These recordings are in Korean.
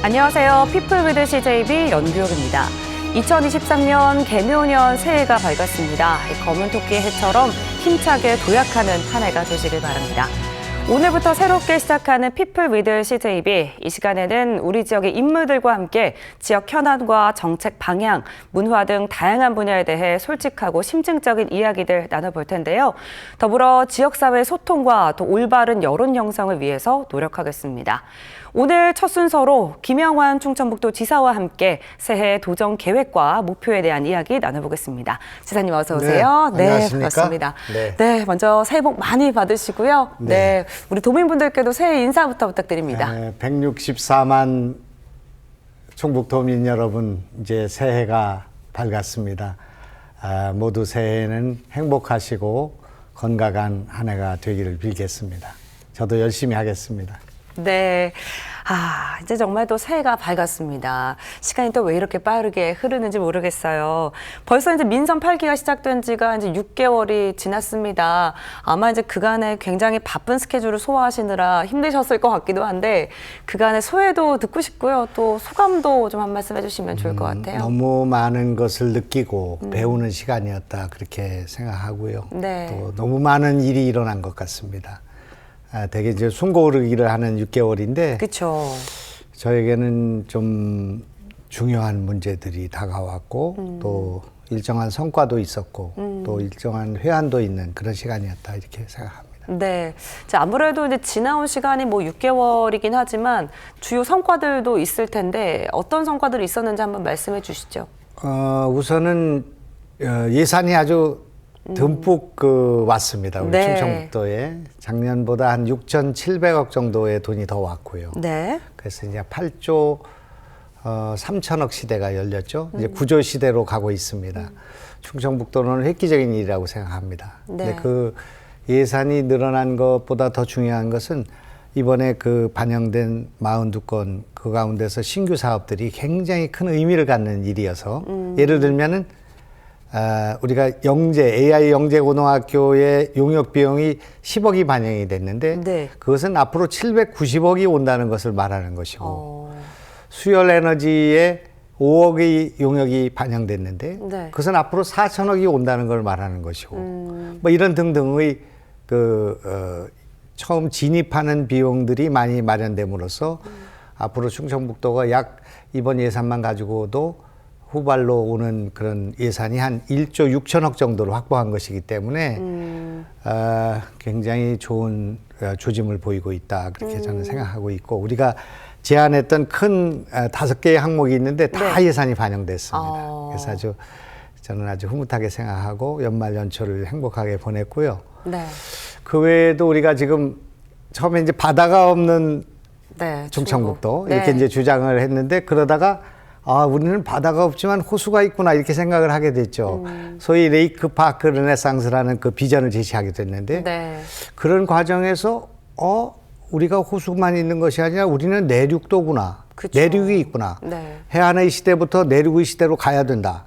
안녕하세요. 피플 위드 CJB 연규혁입니다. 2023년 개묘년 새해가 밝았습니다. 검은 토끼의 해처럼 힘차게 도약하는 한 해가 되시길 바랍니다. 오늘부터 새롭게 시작하는 피플 위드 CJB. 이 시간에는 우리 지역의 인물들과 함께 지역 현안과 정책 방향, 문화 등 다양한 분야에 대해 솔직하고 심층적인 이야기들 나눠볼 텐데요. 더불어 지역사회 소통과 또 올바른 여론 형성을 위해서 노력하겠습니다. 오늘 첫 순서로 김영환 충청북도 지사와 함께 새해 도정 계획과 목표에 대한 이야기 나눠보겠습니다. 지사님 어서 오세요. 네, 안녕하십니까? 반갑습니다. 네, 먼저 새해 복 많이 받으시고요. 네, 우리 도민분들께도 새해 인사부터 부탁드립니다. 164만 충북도민 여러분, 이제 새해가 밝았습니다. 모두 새해에는 행복하시고 건강한 한 해가 되기를 빌겠습니다. 저도 열심히 하겠습니다. 네. 이제 정말 또 새해가 밝았습니다. 시간이 또 왜 이렇게 빠르게 흐르는지 모르겠어요. 벌써 이제 민선 8기가 시작된 지가 이제 6개월이 지났습니다. 아마 이제 그간에 굉장히 바쁜 스케줄을 소화하시느라 힘드셨을 것 같기도 한데, 그간의 소회도 듣고 싶고요. 또 소감도 좀 한 말씀 해주시면 좋을 것 같아요. 너무 많은 것을 느끼고 배우는 시간이었다, 그렇게 생각하고요. 네. 또 너무 많은 일이 일어난 것 같습니다. 되게 이제 숨고르기를 하는 6개월인데, 그렇죠. 저에게는 좀 중요한 문제들이 다가왔고 또 일정한 성과도 있었고 또 일정한 회한도 있는 그런 시간이었다, 이렇게 생각합니다. 네. 자, 아무래도 이제 지나온 시간이 뭐 6개월이긴 하지만 주요 성과들도 있을 텐데 어떤 성과들이 있었는지 한번 말씀해 주시죠. 우선은 예산이 아주 듬뿍 왔습니다. 우리 충청북도에 작년보다 한 6,700억 정도의 돈이 더 왔고요. 네. 그래서 이제 8조 3천억 시대가 열렸죠. 이제 9조 시대로 가고 있습니다. 충청북도는 획기적인 일이라고 생각합니다. 네. 근데 그 예산이 늘어난 것보다 더 중요한 것은 이번에 그 반영된 42건 그 가운데서 신규 사업들이 굉장히 큰 의미를 갖는 일이어서 예를 들면은 우리가 AI 영재고등학교의 용역 비용이 10억이 반영이 됐는데 그것은 앞으로 790억이 온다는 것을 말하는 것이고 수열 에너지에 5억의 용역이 반영됐는데 그것은 앞으로 4천억이 온다는 걸 말하는 것이고 뭐 이런 등등의 처음 진입하는 비용들이 많이 마련됨으로써 앞으로 충청북도가 약 이번 예산만 가지고도 후발로 오는 그런 예산이 한 1조 6천억 정도를 확보한 것이기 때문에 굉장히 좋은 조짐을 보이고 있다, 그렇게 저는 생각하고 있고, 우리가 제안했던 큰 5개의 항목이 있는데 다 예산이 반영됐습니다. 그래서 저는 아주 흐뭇하게 생각하고 연말 연초를 행복하게 보냈고요. 그 외에도 우리가 지금 처음에 이제 바다가 없는 충청북도 이렇게 이제 주장을 했는데, 그러다가 우리는 바다가 없지만 호수가 있구나, 이렇게 생각을 하게 됐죠. 소위 레이크 파크 르네상스라는 그 비전을 제시하게 됐는데 그런 과정에서 우리가 호수만 있는 것이 아니라 우리는 내륙도구나. 그쵸. 내륙이 있구나. 해안의 시대부터 내륙의 시대로 가야 된다.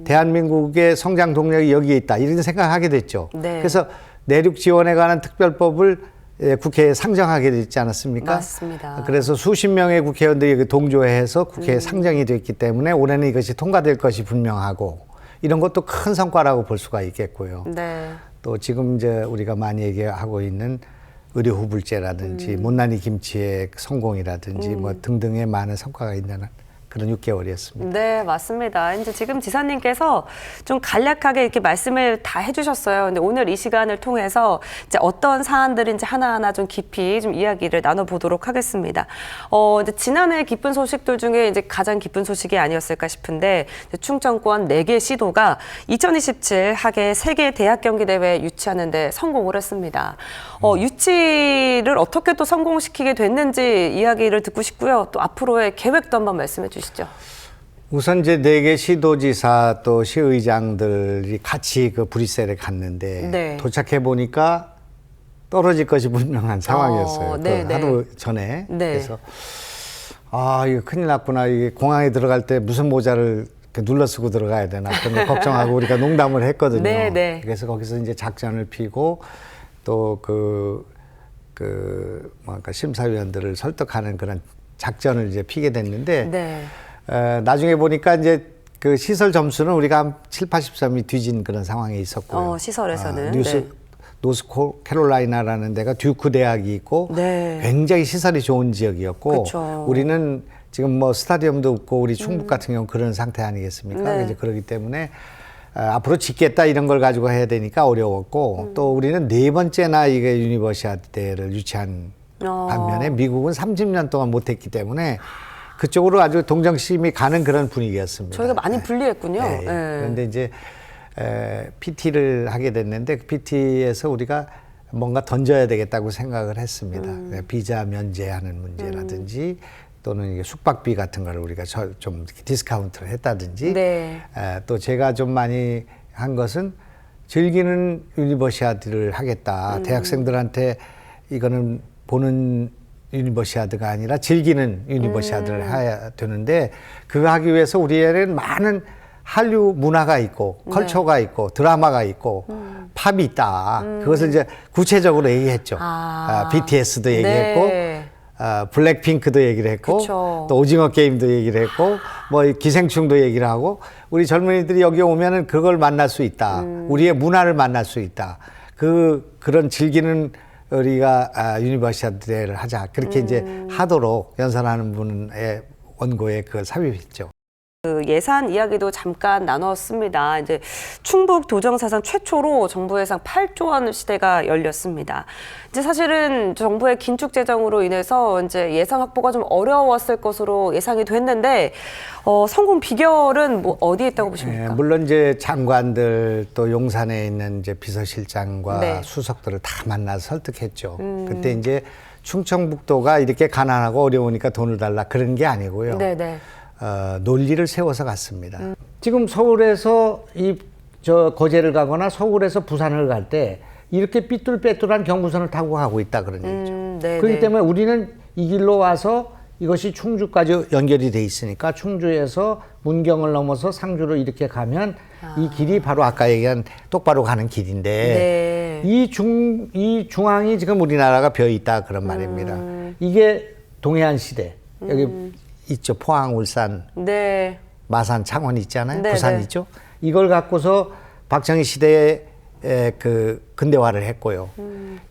대한민국의 성장 동력이 여기에 있다, 이런 생각을 하게 됐죠. 그래서 내륙 지원에 관한 특별법을 국회에 상정하게 됐지 않았습니까? 맞습니다. 그래서 수십 명의 국회의원들이 동조해서 국회에 상정이 됐기 때문에 올해는 이것이 통과될 것이 분명하고, 이런 것도 큰 성과라고 볼 수가 있겠고요. 또 지금 이제 우리가 많이 얘기하고 있는 의료후불제라든지 못난이 김치의 성공이라든지 뭐 등등의 많은 성과가 있는 그런 6개월이었습니다. 네, 맞습니다. 이제 지금 지사님께서 좀 간략하게 이렇게 말씀을 다 해주셨어요. 근데 오늘 이 시간을 통해서 이제 어떤 사안들인지 하나하나 좀 깊이 좀 이야기를 나눠보도록 하겠습니다. 이제 지난해 기쁜 소식들 중에 이제 가장 기쁜 소식이 아니었을까 싶은데, 충청권 4개 시도가 2027 하계 세계 대학 경기 대회 유치하는데 성공을 했습니다. 유치를 어떻게 또 성공시키게 됐는지 이야기를 듣고 싶고요. 또 앞으로의 계획도 한번 말씀해 주시죠. 우선 이제 4개 시도지사 또 시의장들이 같이 그 브뤼셀에 갔는데 도착해 보니까 떨어질 것이 분명한 상황이었어요. 하루 전에. 그래서 이거 큰일 났구나. 이게 공항에 들어갈 때 무슨 모자를 눌러 쓰고 들어가야 되나 그런 거 걱정하고 우리가 농담을 했거든요. 그래서 거기서 이제 작전을 피고 또 뭐랄까 심사위원들을 설득하는 그런 작전을 이제 피게 됐는데 네. 나중에 보니까 이제 그 시설 점수는 우리가 한 7, 80점이 뒤진 그런 상황에 있었고요. 시설에서는. 노스캐롤라이나라는 데가 듀크 대학이 있고 네. 굉장히 시설이 좋은 지역이었고 그쵸. 우리는 지금 뭐 스타디움도 없고 우리 충북 같은 경우는 그런 상태 아니겠습니까? 네. 이제 그렇기 때문에 앞으로 짓겠다 이런 걸 가지고 해야 되니까 어려웠고 또 우리는 네 번째나 이게 유니버시아드를 유치한 반면에 미국은 30년 동안 못했기 때문에 그쪽으로 아주 동정심이 가는 그런 분위기였습니다. 저희가 많이 불리했군요. 네. 네. 그런데 이제 PT를 하게 됐는데 그 PT에서 우리가 뭔가 던져야 되겠다고 생각을 했습니다. 비자 면제하는 문제라든지 또는 이게 숙박비 같은 걸 우리가 좀 디스카운트를 했다든지 네. 또 제가 좀 많이 한 것은 즐기는 유니버시아드를 하겠다. 대학생들한테 이거는 보는 유니버시아드가 아니라 즐기는 유니버시아드를 해야 되는데 그거 하기 위해서 우리에는 많은 한류 문화가 있고 컬처가 있고 드라마가 있고 팝이 있다. 그것을 이제 구체적으로 얘기했죠. BTS도 얘기했고 네. 블랙핑크도 얘기를 했고 그쵸. 또 오징어 게임도 얘기를 했고 뭐 기생충도 얘기를 하고 우리 젊은이들이 여기 오면은 그걸 만날 수 있다. 우리의 문화를 만날 수 있다. 그런 즐기는 우리가 유니버시아드를 하자. 그렇게 이제 하도록 연설하는 분의 원고에 그걸 삽입했죠. 그 예산 이야기도 잠깐 나눴습니다. 이제 충북 도정 사상 최초로 정부 예산 8조 원 시대가 열렸습니다. 이제 사실은 정부의 긴축 재정으로 인해서 이제 예산 확보가 좀 어려웠을 것으로 예상이 됐는데 성공 비결은 뭐 어디에 있다고 보십니까? 물론 이제 장관들 또 용산에 있는 이제 비서실장과 네. 수석들을 다 만나서 설득했죠. 그때 이제 충청북도가 이렇게 가난하고 어려우니까 돈을 달라 그런 게 아니고요. 네네. 논리를 세워서 갔습니다. 지금 서울에서 거제를 가거나 서울에서 부산을 갈 때 이렇게 삐뚤빼뚤한 경부선을 타고 가고 있다 그런 얘기죠. 그렇기 때문에 우리는 이 길로 와서 이것이 충주까지 연결이 돼 있으니까 충주에서 문경을 넘어서 상주로 이렇게 가면 이 길이 바로 아까 얘기한 똑바로 가는 길인데 네. 이 중앙이 지금 우리나라가 벼 있다 그런 말입니다. 이게 동해안 시대 여기 있죠. 포항, 울산, 네. 마산, 창원 있잖아요. 네, 부산 네. 있죠. 이걸 갖고서 박정희 시대에 그 근대화를 했고요.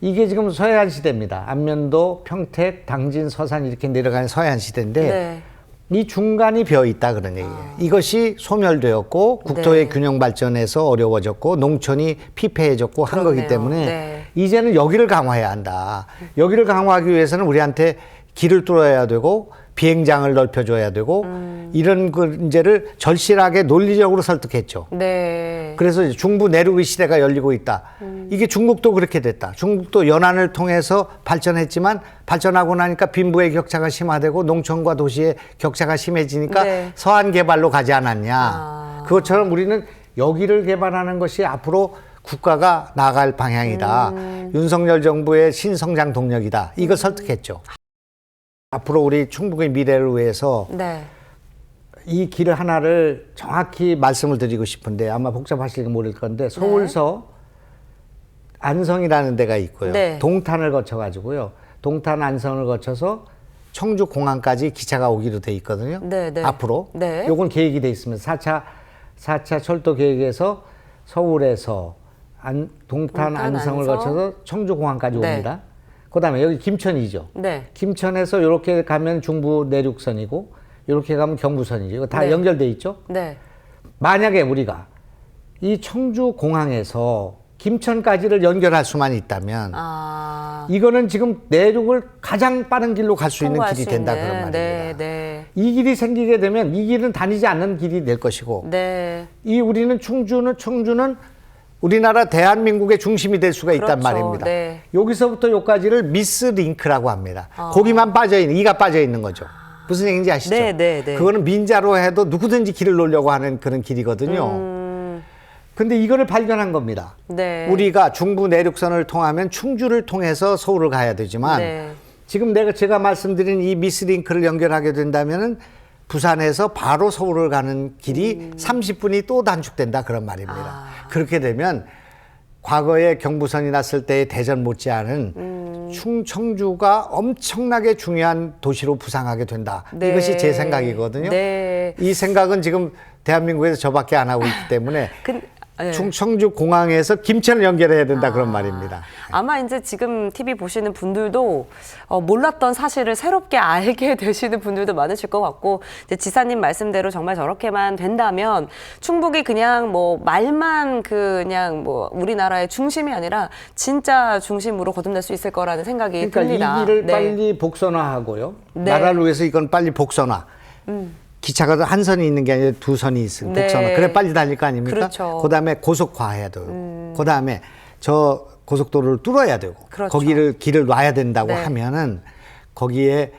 이게 지금 서해안 시대입니다. 안면도, 평택, 당진, 서산 이렇게 내려가는 서해안 시대인데 네. 이 중간이 벼 있다 그런 얘기예요. 이것이 소멸되었고 국토의 네. 균형 발전에서 어려워졌고 농촌이 피폐해졌고 한 거기 그렇네요. 때문에 네. 이제는 여기를 강화해야 한다. 여기를 강화하기 위해서는 우리한테 길을 뚫어야 되고 비행장을 넓혀줘야 되고 이런 그 문제를 절실하게 논리적으로 설득했죠. 네. 그래서 이제 중부 내륙의 시대가 열리고 있다. 이게 중국도 그렇게 됐다. 중국도 연안을 통해서 발전했지만 발전하고 나니까 빈부의 격차가 심화되고 농촌과 도시의 격차가 심해지니까 네. 서안 개발로 가지 않았냐. 그것처럼 우리는 여기를 개발하는 것이 앞으로 국가가 나아갈 방향이다. 윤석열 정부의 신성장 동력이다. 이걸 설득했죠. 앞으로 우리 충북의 미래를 위해서 네. 이 길 하나를 정확히 말씀을 드리고 싶은데 아마 복잡하실지 모를 건데 서울서 안성이라는 데가 있고요. 네. 동탄을 거쳐가지고요. 동탄 안성을 거쳐서 청주 공항까지 기차가 오기로 돼 있거든요. 네, 네. 앞으로. 네. 요건 계획이 돼 있습니다. 4차 철도 계획에서 서울에서 동탄 안성을 안성. 거쳐서 청주 공항까지 네. 옵니다. 그다음에 여기 김천이죠. 네. 김천에서 이렇게 가면 중부 내륙선이고 이렇게 가면 경부선이죠. 이거 다 네. 연결돼 있죠. 네. 만약에 우리가 이 청주 공항에서 김천까지를 연결할 수만 있다면 이거는 지금 내륙을 가장 빠른 길로 갈 수 있는 통과할 길이 수 된다 있는. 그런 말입니다. 네, 네. 이 길이 생기게 되면 이 길은 다니지 않는 길이 될 것이고 네. 이 우리는 청주는 우리나라 대한민국의 중심이 될 수가 있단 그렇죠. 말입니다. 네. 여기서부터 여기까지를 미스 링크라고 합니다. 고기만 빠져 있는, 이가 빠져 있는 거죠. 무슨 얘기인지 아시죠? 네, 네, 네. 그거는 민자로 해도 누구든지 길을 놓으려고 하는 그런 길이거든요. 근데 이거를 발견한 겁니다. 네. 우리가 중부 내륙선을 통하면 충주를 통해서 서울을 가야 되지만 네. 지금 제가 말씀드린 이 미스 링크를 연결하게 된다면은 부산에서 바로 서울을 가는 길이 30분이 또 단축된다 그런 말입니다. 그렇게 되면 과거에 경부선이 났을 때의 대전 못지않은 충청주가 엄청나게 중요한 도시로 부상하게 된다. 네. 이것이 제 생각이거든요. 네. 이 생각은 지금 대한민국에서 저밖에 안 하고 있기 때문에 네. 충청주 공항에서 김천을 연결해야 된다 그런 말입니다. 아마 이제 지금 TV 보시는 분들도 몰랐던 사실을 새롭게 알게 되시는 분들도 많으실 것 같고, 이제 지사님 말씀대로 정말 저렇게만 된다면 충북이 그냥 뭐 말만 그냥 뭐 우리나라의 중심이 아니라 진짜 중심으로 거듭날 수 있을 거라는 생각이 그러니까 듭니다. 이 길을 네. 빨리 복선화하고요. 네. 나라를 위해서 이건 빨리 복선화. 기차가 한 선이 있는 게 아니라 두 선이 있으면 네. 복선화. 그래 빨리 달릴 거 아닙니까? 그렇죠. 그다음에 고속화해야 돼요. 그다음에 저 고속도로를 뚫어야 되고 그렇죠. 거기를 길을 놔야 된다고 네. 하면은 거기에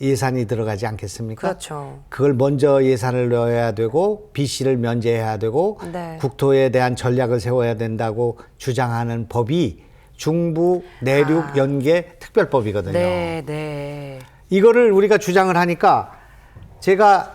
예산이 들어가지 않겠습니까? 그렇죠. 그걸 먼저 예산을 넣어야 되고 BC를 면제해야 되고 네. 국토에 대한 전략을 세워야 된다고 주장하는 법이 중부 내륙 연계 특별법이거든요. 네, 네. 이거를 우리가 주장을 하니까 제가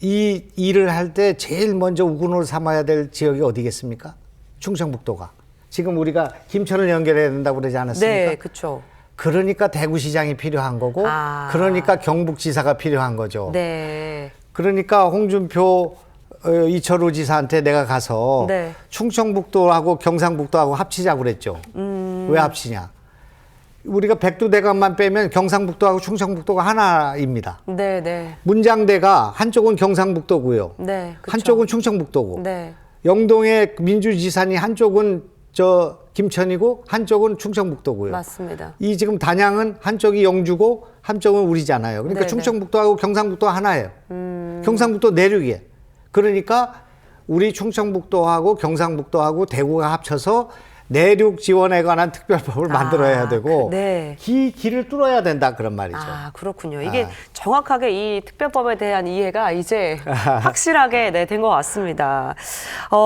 이 일을 할 때 제일 먼저 우군으로 삼아야 될 지역이 어디겠습니까? 충청북도가. 지금 우리가 김천을 연결해야 된다고 그러지 않았습니까? 네, 그렇죠. 그러니까 대구시장이 필요한 거고, 그러니까 경북지사가 필요한 거죠. 네. 그러니까 홍준표 이철우 지사한테 내가 가서 네. 충청북도하고 경상북도하고 합치자고 그랬죠. 왜 합치냐? 우리가 백두대간만 빼면 경상북도하고 충청북도가 하나입니다. 네, 네. 문장대가 한쪽은 경상북도고요. 네, 그쵸. 한쪽은 충청북도고. 네. 영동의 민주지사니 한쪽은 저 김천이고 한쪽은 충청북도고요. 맞습니다. 이 지금 단양은 한쪽이 영주고 한쪽은 우리잖아요. 그러니까 네네. 충청북도하고 경상북도 하나예요. 경상북도 내륙이에요. 그러니까 우리 충청북도하고 경상북도하고 대구가 합쳐서 내륙 지원에 관한 특별법을 만들어야 되고 네. 길을 뚫어야 된다 그런 말이죠. 아, 그렇군요. 이게 정확하게 이 특별법에 대한 이해가 이제 확실하게 된 것 같습니다.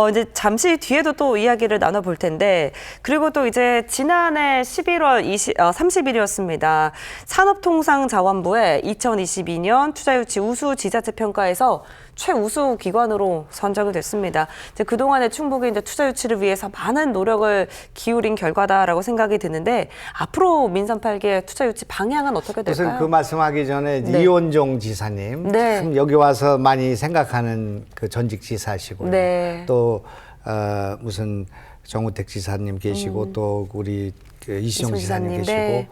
이제 잠시 뒤에도 또 이야기를 나눠볼 텐데, 그리고 또 이제 지난해 11월 30일이었습니다. 산업통상자원부의 2022년 투자유치 우수 지자체 평가에서 최우수 기관으로 선정이 됐습니다. 이제 그동안에 충북이 이제 투자 유치를 위해서 많은 노력을 기울인 결과다라고 생각이 드는데, 앞으로 민선 8기의 투자 유치 방향은 어떻게 될까요? 우선 그 말씀하기 전에 네. 이원종 지사님 네. 참 여기 와서 많이 생각하는 그 전직 지사시고요. 네. 또 무슨 정우택 지사님 계시고 또 우리 그 이시영 지사님 계시고 네.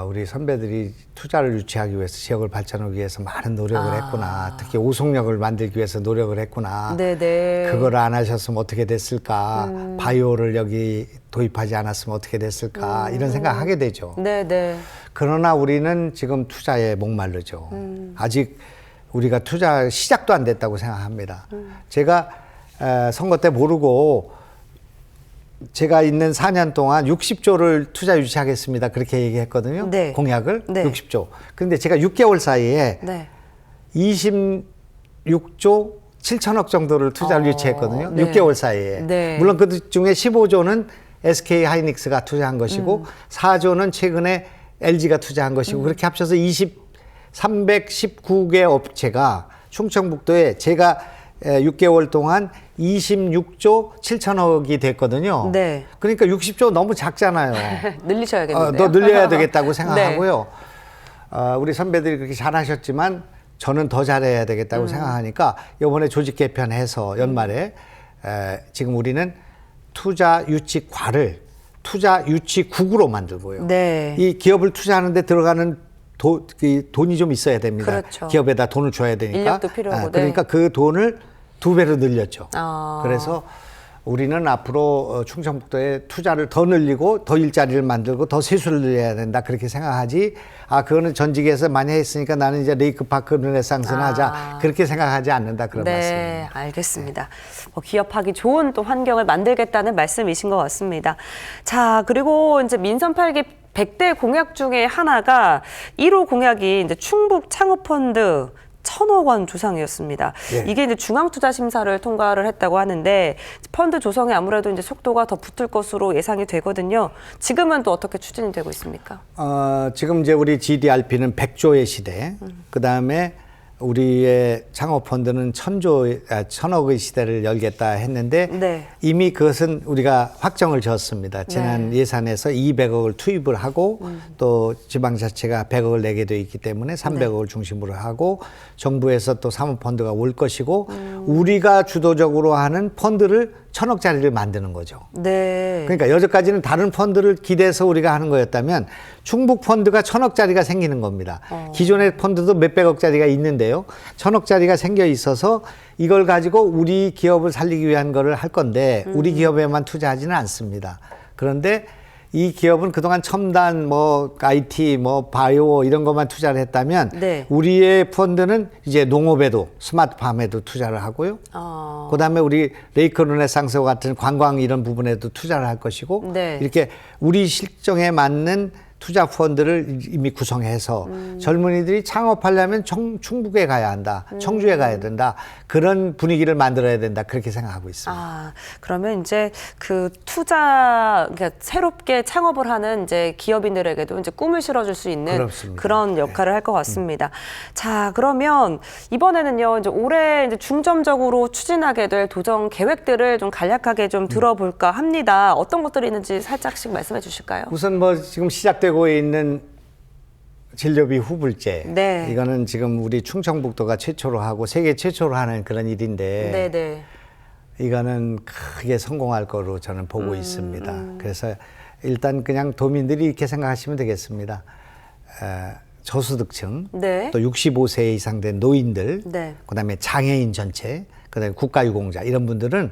우리 선배들이 투자를 유치하기 위해서 지역을 발전하기 위해서 많은 노력을 했구나. 특히 오송역을 만들기 위해서 노력을 했구나. 네네. 그걸 안 하셨으면 어떻게 됐을까. 바이오를 여기 도입하지 않았으면 어떻게 됐을까. 이런 생각하게 되죠. 네네. 그러나 우리는 지금 투자에 목마르죠. 아직 우리가 투자 시작도 안 됐다고 생각합니다. 제가 선거 때 모르고 제가 있는 4년 동안 60조를 투자 유치하겠습니다. 그렇게 얘기했거든요. 네. 공약을 네. 60조. 그런데 제가 6개월 사이에 네. 26조 7천억 정도를 투자를 유치했거든요. 네. 6개월 사이에. 네. 물론 그 중에 15조는 SK 하이닉스가 투자한 것이고 4조는 최근에 LG가 투자한 것이고 그렇게 합쳐서 319개 업체가 충청북도에 제가 6개월 동안 26조 7천억이 됐거든요. 네. 그러니까 60조 너무 작잖아요. 늘리셔야겠는데요. 더 늘려야 되겠다고 생각하고요. 우리 선배들이 그렇게 잘하셨지만 저는 더 잘해야 되겠다고 생각하니까 이번에 조직 개편해서 연말에 지금 우리는 투자 유치과를 투자 유치국으로 만들고요. 네. 이 기업을 투자하는데 들어가는 돈이 좀 있어야 됩니다. 그렇죠. 기업에다 돈을 줘야 되니까. 인력도 필요하고. 그러니까 네. 그 돈을 2배로 늘렸죠. 아. 그래서 우리는 앞으로 충청북도에 투자를 더 늘리고 더 일자리를 만들고 더 세수를 늘려야 된다 그렇게 생각하지. 그거는 전직에서 많이 했으니까 나는 이제 레이크파크 르네상스나 하자 그렇게 생각하지 않는다 그런 말씀입니다. 네, 알겠습니다. 기업하기 좋은 또 환경을 만들겠다는 말씀이신 것 같습니다. 자, 그리고 이제 민선 8기 100대 공약 중에 하나가 1호 공약이 이제 충북 창업펀드 1,000억 원 조성이었습니다. 예. 이게 이제 중앙투자심사를 통과를 했다고 하는데 펀드 조성에 아무래도 이제 속도가 더 붙을 것으로 예상이 되거든요. 지금은 또 어떻게 추진이 되고 있습니까? 지금 이제 우리 GDRP는 100조의 시대, 그 다음에 우리의 창업펀드는 천억의 시대를 열겠다 했는데 네. 이미 그것은 우리가 확정을 지었습니다. 지난 예산에서 200억을 투입을 하고 또 지방자치가 100억을 내게 돼 있기 때문에 300억을 중심으로 하고 정부에서 또 사모펀드가 올 것이고 우리가 주도적으로 하는 펀드를 1,000억짜리를 만드는 거죠. 네. 그러니까 여태까지는 다른 펀드를 기대해서 우리가 하는 거였다면 충북 펀드가 1,000억짜리가 생기는 겁니다. 기존의 펀드도 몇백억짜리가 있는데요. 1,000억짜리가 생겨 있어서 이걸 가지고 우리 기업을 살리기 위한 거를 할 건데 우리 기업에만 투자하지는 않습니다. 그런데 이 기업은 그동안 첨단 뭐 IT 뭐 바이오 이런 것만 투자를 했다면 네. 우리의 펀드는 이제 농업에도 스마트팜에도 투자를 하고요. 그다음에 우리 레이크 르네상스와 같은 관광 이런 부분에도 투자를 할 것이고 네. 이렇게 우리 실정에 맞는 투자 펀드를 이미 구성해서 젊은이들이 창업하려면 충북에 가야 한다. 청주에 가야 된다. 그런 분위기를 만들어야 된다. 그렇게 생각하고 있습니다. 아, 그러면 이제 그 투자, 그러니까 새롭게 창업을 하는 이제 기업인들에게도 이제 꿈을 실어줄 수 있는 그렇습니다. 그런 역할을 할 것 같습니다. 자, 그러면 이번에는요, 이제 올해 이제 중점적으로 추진하게 될 도전 계획들을 좀 간략하게 좀 들어볼까 합니다. 어떤 것들이 있는지 살짝씩 말씀해 주실까요? 우선 뭐 지금 시작되고 있는 진료비 후불제. 네. 이거는 지금 우리 충청북도가 최초로 하고 세계 최초로 하는 그런 일인데 네네. 이거는 크게 성공할 거로 저는 보고 있습니다. 그래서 일단 그냥 도민들이 이렇게 생각하시면 되겠습니다. 저소득층, 네. 또 65세 이상 된 노인들, 네. 그다음에 장애인 전체, 그다음에 국가유공자 이런 분들은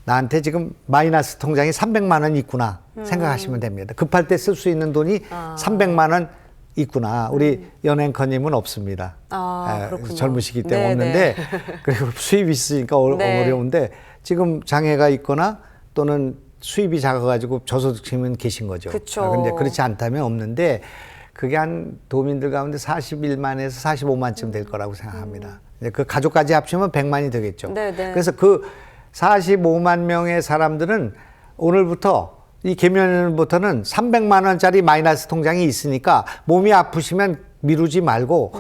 나한테 지금 마이너스 통장이 300만 원 있구나 생각하시면 됩니다. 급할 때 쓸 수 있는 돈이 300만 원 있구나. 우리 연앵커님은 없습니다. 그렇군요. 젊으시기 때문에 네, 없는데 그리고 수입이 있으니까 네. 어려운데 지금 장애가 있거나 또는 수입이 작아가지고 저소득층은 계신 거죠. 그쵸. 근데 그렇지 않다면 없는데 그게 한 도민들 가운데 41만에서 45만쯤 될 거라고 생각합니다. 이제 그 가족까지 합치면 100만이 되겠죠. 네, 네. 그래서 그 45만 명의 사람들은 오늘부터 이 개면부터는 300만 원짜리 마이너스 통장이 있으니까 몸이 아프시면 미루지 말고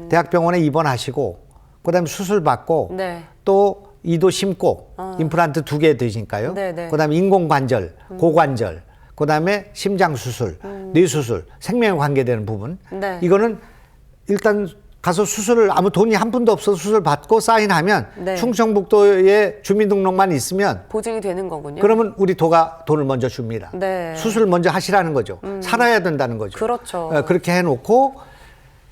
대학병원에 입원하시고 그다음에 수술 받고 네. 또 이도 심고 임플란트 2개 되시니까요. 네, 네. 그다음에 인공관절, 고관절, 그다음에 심장 수술, 뇌 수술, 생명에 관계되는 부분. 네. 이거는 일단 가서 수술을 아무 돈이 한 푼도 없어서 수술 받고 사인하면 네. 충청북도에 주민등록만 있으면 보증이 되는 거군요. 그러면 우리 도가 돈을 먼저 줍니다. 네. 수술을 먼저 하시라는 거죠. 살아야 된다는 거죠. 그렇죠. 그렇게 해놓고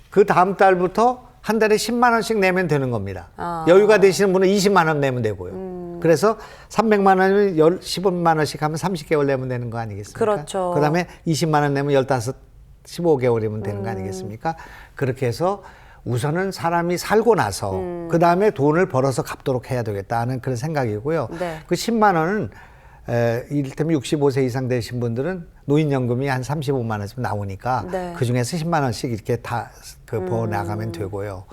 그 다음 달부터 한 달에 10만 원씩 내면 되는 겁니다. 여유가 되시는 분은 20만 원 내면 되고요. 그래서 300만 원이면 15만 원씩 하면 30개월 내면 되는 거 아니겠습니까? 그렇죠. 그다음에 20만 원 내면 15개월이면 되는 거 아니겠습니까? 그렇게 해서 우선은 사람이 살고 나서 그 다음에 돈을 벌어서 갚도록 해야 되겠다는 그런 생각이고요. 네. 그 10만 원은 이를테면 65세 이상 되신 분들은 노인연금이 한 35만 원쯤 나오니까 네. 그 중에서 10만 원씩 이렇게 다 버 나가면 되고요.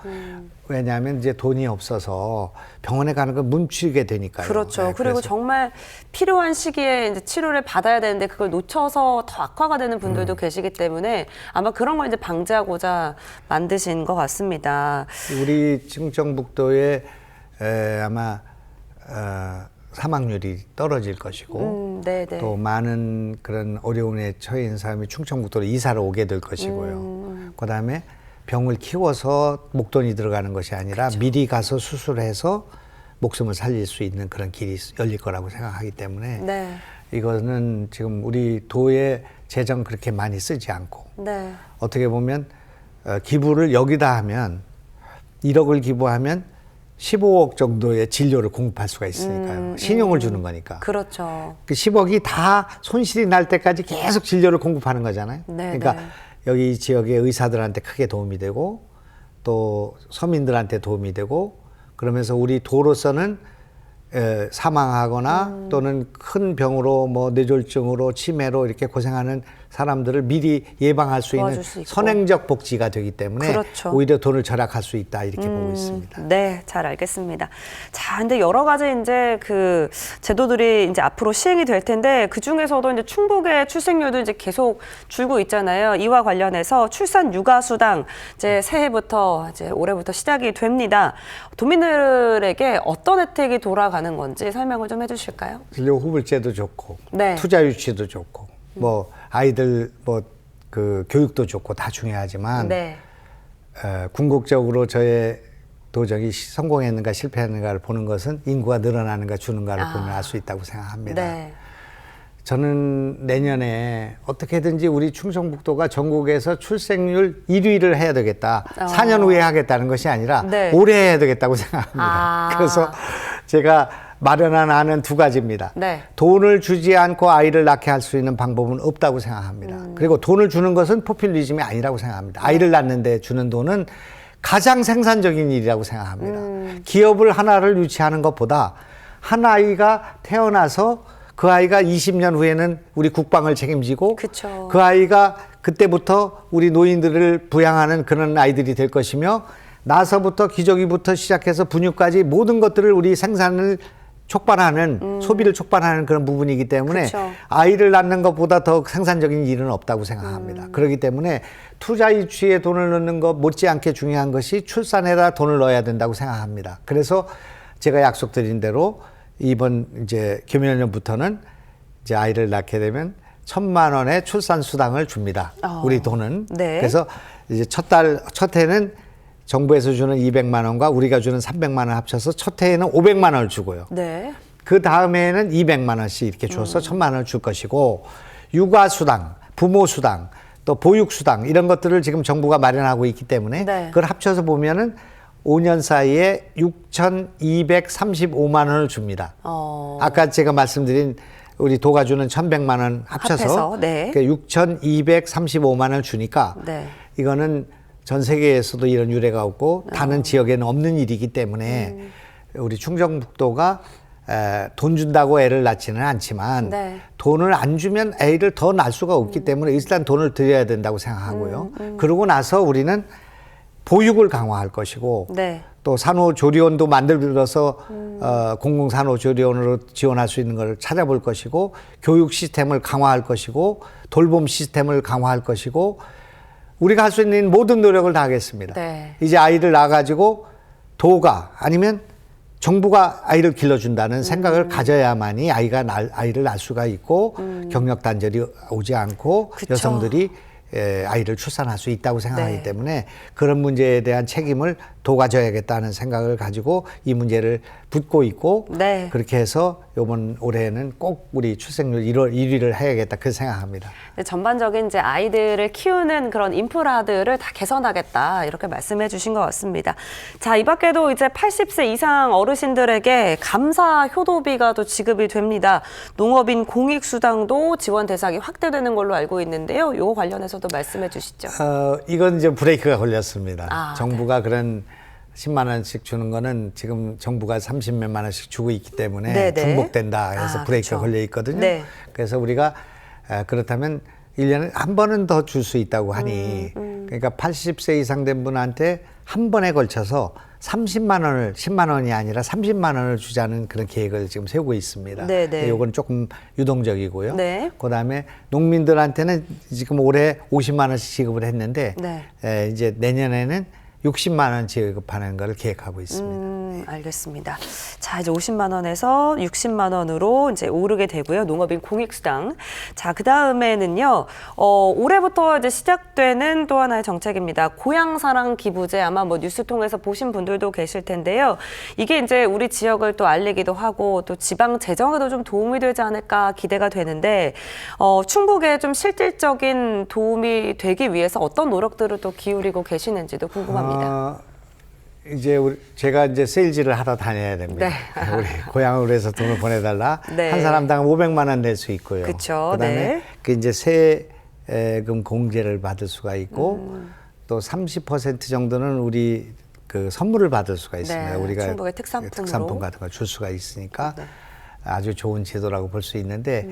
왜냐하면 이제 돈이 없어서 병원에 가는 걸 뭉치게 되니까요. 그렇죠. 네, 그리고 그래서 정말 필요한 시기에 이제 치료를 받아야 되는데 그걸 놓쳐서 더 악화가 되는 분들도 계시기 때문에 아마 그런 걸 이제 방지하고자 만드신 것 같습니다. 우리 충청북도에 아마 사망률이 떨어질 것이고 네네. 또 많은 그런 어려움에 처해 있는 사람이 충청북도로 이사를 오게 될 것이고요. 그다음에 병을 키워서 목돈이 들어가는 것이 아니라 미리 가서 수술해서 목숨을 살릴 수 있는 그런 길이 열릴 거라고 생각하기 때문에 네. 이거는 지금 우리 도의 재정 그렇게 많이 쓰지 않고 네. 어떻게 보면 기부를 여기다 하면 1억을 기부하면 15억 정도의 진료를 공급할 수가 있으니까요. 신용을 주는 거니까. 그렇죠. 그 10억이 다 손실이 날 때까지 계속 진료를 공급하는 거잖아요. 네, 그러니까 네. 여기 지역의 의사들한테 크게 도움이 되고 또 서민들한테 도움이 되고 그러면서 우리 도로서는 사망하거나 또는 큰 병으로 뭐 뇌졸중으로 치매로 이렇게 고생하는 사람들을 미리 예방할 수 있는 도와줄 수 있고. 선행적 복지가 되기 때문에 그렇죠. 오히려 돈을 절약할 수 있다 이렇게 보고 있습니다. 네, 잘 알겠습니다. 자, 근데 여러 가지 이제 그 제도들이 이제 앞으로 시행이 될 텐데 그 중에서도 이제 충북의 출생률도 이제 계속 줄고 있잖아요. 이와 관련해서 출산 육아 수당 이제 새해부터 이제 올해부터 시작이 됩니다. 도민들에게 어떤 혜택이 돌아가는 건지 설명을 좀 해주실까요? 진료 후불제도 좋고 네. 투자 유치도 좋고 뭐 아이들 뭐 그 교육도 좋고 다 중요하지만 네. 궁극적으로 저의 도정이 성공했는가 실패했는가를 보는 것은 인구가 늘어나는가 주는가를 보면 알 수 있다고 생각합니다. 네. 저는 내년에 어떻게든지 우리 충청북도가 전국에서 출생률 1위를 해야 되겠다. 4년 후에 하겠다는 것이 아니라 네. 올해 해야 되겠다고 생각합니다. 아. 그래서 제가 마련한 안은 두 가지입니다. 네. 돈을 주지 않고 아이를 낳게 할 수 있는 방법은 없다고 생각합니다. 그리고 돈을 주는 것은 포퓰리즘이 아니라고 생각합니다. 아이를 낳는데 주는 돈은 가장 생산적인 일이라고 생각합니다. 기업을 하나를 유치하는 것보다 한 아이가 태어나서 그 아이가 20년 후에는 우리 국방을 책임지고 그쵸. 그 아이가 그때부터 우리 노인들을 부양하는 그런 아이들이 될 것이며 나서부터 기저귀부터 시작해서 분유까지 모든 것들을 우리 생산을 촉발하는 소비를 촉발하는 그런 부분이기 때문에 그쵸. 아이를 낳는 것보다 더 생산적인 일은 없다고 생각합니다. 그렇기 때문에 투자 유치에 돈을 넣는 것 못지않게 중요한 것이 출산에다 돈을 넣어야 된다고 생각합니다. 그래서 제가 약속드린 대로 이번 이제 금년부터는 이제 아이를 낳게 되면 1,000만 원의 출산 수당을 줍니다. 우리 돈은. 네. 그래서 이제 첫 해는 정부에서 주는 200만 원과 우리가 주는 300만 원 합쳐서 첫 해에는 500만 원을 주고요. 네. 그 다음에는 200만 원씩 이렇게 줘서 1,000만 원을 줄 것이고 육아 수당, 부모 수당, 또 보육 수당 이런 것들을 지금 정부가 마련하고 있기 때문에 네. 그걸 합쳐서 보면은 5년 사이에 6,235만 원을 줍니다. 아까 제가 말씀드린 우리 도가 주는 1,100만 원 합쳐서 네. 6,235만 원을 주니까 네. 이거는 전 세계에서도 이런 유례가 없고 다른 지역에는 없는 일이기 때문에 우리 충청북도가 돈 준다고 애를 낳지는 않지만 네. 돈을 안 주면 애를 더 낳을 수가 없기 때문에 일단 돈을 드려야 된다고 생각하고요. 그러고 나서 우리는 보육을 강화할 것이고 네. 또 산후조리원도 만들어서 공공산후조리원으로 지원할 수 있는 걸 찾아볼 것이고 교육 시스템을 강화할 것이고 돌봄 시스템을 강화할 것이고 우리가 할 수 있는 모든 노력을 다 하겠습니다. 네. 이제 아이를 낳아가지고 도가 아니면 정부가 아이를 길러준다는 생각을 가져야만이 아이를 낳을 수가 있고 경력 단절이 오지 않고 그쵸. 여성들이 아이를 출산할 수 있다고 생각하기 네. 때문에 그런 문제에 대한 책임을 도가 져야겠다는 생각을 가지고 이 문제를 붙고 있고 네. 그렇게 해서 이번 올해는 꼭 우리 출생률 1위를 해야겠다 그 생각합니다. 전반적인 이제 아이들을 키우는 그런 인프라들을 다 개선하겠다 이렇게 말씀해 주신 것 같습니다. 자, 이 밖에도 이제 80세 이상 어르신들에게 감사 효도비가 또 지급이 됩니다. 농업인 공익수당도 지원 대상이 확대되는 걸로 알고 있는데요. 이거 관련해서도 말씀해 주시죠. 이건 이제 브레이크가 걸렸습니다. 아, 정부가 그런 10만 원씩 주는 거는 지금 정부가 30몇만 원씩 주고 있기 때문에 네네. 중복된다 해서 브레이크가 그렇죠. 걸려 있거든요. 네. 그래서 우리가 그렇다면 1년에 한 번은 더 줄 수 있다고 하니 그러니까 80세 이상 된 분한테 한 번에 걸쳐서 30만 원을 10만 원이 아니라 30만 원을 주자는 그런 계획을 지금 세우고 있습니다. 네네. 이건 조금 유동적이고요. 네. 그다음에 농민들한테는 지금 올해 50만 원씩 지급을 했는데 네. 이제 내년에는 60만 원 지급하는 걸 계획하고 있습니다. 알겠습니다. 자, 이제 50만 원에서 60만 원으로 이제 오르게 되고요. 농업인 공익수당. 자, 그 다음에는요, 올해부터 이제 시작되는 또 하나의 정책입니다. 고향사랑 기부제 아마 뭐 뉴스 통해서 보신 분들도 계실 텐데요. 이게 이제 우리 지역을 또 알리기도 하고 또 지방 재정에도 좀 도움이 되지 않을까 기대가 되는데, 충북에 좀 실질적인 도움이 되기 위해서 어떤 노력들을 또 기울이고 계시는지도 궁금합니다. 이제 제가 이제 세일즈를 하러 다녀야 됩니다. 네. 우리 고향으로 해서 돈을 보내달라. 네. 한 사람당 500만 원 낼 수 있고요. 그쵸, 그다음에 네. 그 이제 세금 공제를 받을 수가 있고 또 30% 정도는 우리 그 선물을 받을 수가 있습니다. 네, 우리가 충북의 특산품으로. 특산품 같은 걸 줄 수가 있으니까 네. 아주 좋은 제도라고 볼 수 있는데